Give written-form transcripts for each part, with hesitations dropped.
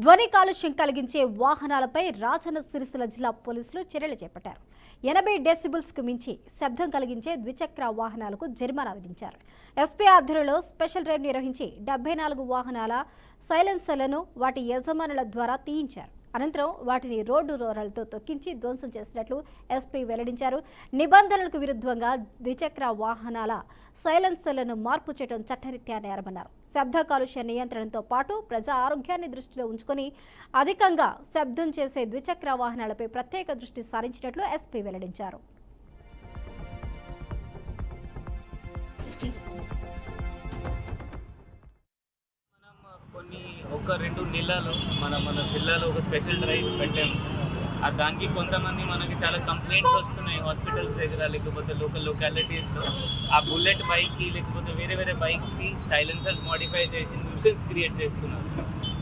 ధ్వని కాలుష్యం కలిగించే వాహనాలపై రాజన్న సిరిసిల్ల జిల్లా పోలీసులు చర్యలు చేపట్టారు. 80 డెసిబుల్స్కు మించి శబ్దం కలిగించే ద్విచక్ర వాహనాలకు జరిమానా విధించారు. ఎస్పీ ఆధ్వర్యంలో స్పెషల్ డ్రైవ్ నిర్వహించి 74 వాహనాల సైలెన్సర్లను వాటి యజమానుల ద్వారా తీయించారు. అనంతరం వాటిని రోడ్డు రోలర్లతో తొక్కించి ధ్వంసం చేసినట్లు ఎస్పీ వెల్లడించారు. నిబంధనలకు విరుద్ధంగా ద్విచక్ర వాహనాల సైలెన్సర్లను మార్పు చేయడం చట్టరీత్యా నేరమన్నారు. శబ్ద కాలుష్య నియంత్రణతో పాటు ప్రజా ఆరోగ్యాన్ని దృష్టిలో ఉంచుకొని అధికంగా శబ్దం చేసే ద్విచక్ర వాహనాలపై ప్రత్యేక దృష్టి సారించినట్లు ఎస్పీ వెల్లడించారు. ఒక 2 నెలలు మన జిల్లాలో ఒక స్పెషల్ డ్రైవ్ పెట్టాము. దానికి కొంతమంది మనకి చాలా కంప్లైంట్స్ వస్తున్నాయి హాస్పిటల్స్ దగ్గర, లేకపోతే లొకాలిటీస్లో ఆ బుల్లెట్ బైక్కి లేకపోతే వేరే బైక్స్కి సైలెన్సర్స్ మోడిఫై చేసి న్యూసెన్స్ క్రియేట్ చేస్తున్నారు.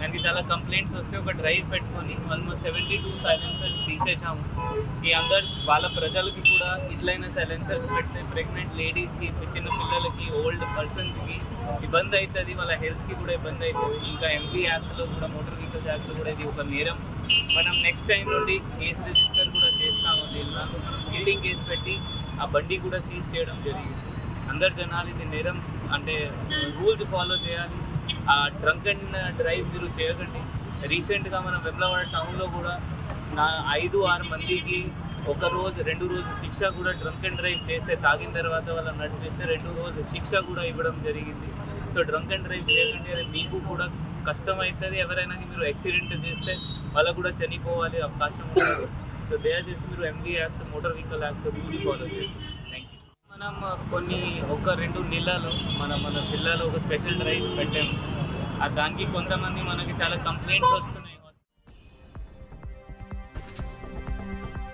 దానికి చాలా కంప్లైంట్స్ వస్తే ఒక డ్రైవ్ పెట్టుకొని ఆల్మోస్ట్ 72 సైలెన్సర్స్ తీసేసాము. ఈ అందరు వాళ్ళ ప్రజలకి కూడా ఇట్లయినా సైలెన్సర్స్ పెడితే ప్రెగ్నెంట్ లేడీస్కి, చిన్న పిల్లలకి, ఓల్డ్ పర్సన్స్కి ఇబ్బంది అవుతుంది, వాళ్ళ హెల్త్కి కూడా ఇబ్బంది అవుతుంది. ఇంకా ఎంపీ యాక్ట్లో కూడా, మోటార్ వెహికల్స్ యాక్ట్లో కూడా ఇది ఒక నేరం. మనం నెక్స్ట్ టైం నుండి కేసు రిజిస్టర్ కూడా చేస్తాము. దీనిలో కిల్లింగ్ కేసు పెట్టి ఆ బండి కూడా సీజ్ చేయడం జరిగింది. అందరు జనాలు ఇది నేరం అంటే రూల్స్ ఫాలో చేయాలి. ఆ డ్రంక్ అండ్ డ్రైవ్ మీరు చేయకండి. రీసెంట్గా మనం వెమ్లవాడ టౌన్లో కూడా 5-6 మందికి 1 రోజు 2 రోజు శిక్ష కూడా డ్రంక్ అండ్ డ్రైవ్ చేస్తే, తాగిన తర్వాత వాళ్ళని నడిపిస్తే 2 రోజు శిక్ష కూడా ఇవ్వడం జరిగింది. సో డ్రంక్ అండ్ డ్రైవ్ చేయకండి, అది మీకు కూడా కష్టం అవుతుంది. ఎవరైనా మీరు యాక్సిడెంట్ చేస్తే వాళ్ళకు కూడా చనిపోవాలి అవకాశం ఉంటుంది. సో దయచేసి మీరు MD act, motor vehicle act rule follow చేయండి. Thank you. మనం ఒక 2 నెలలు మన జిల్లాలో ఒక స్పెషల్ డ్రైవ్ పెట్టాము. దానికి కొంతమంది మనకి చాలా కంప్లైంట్స్ వస్తున్నాయి.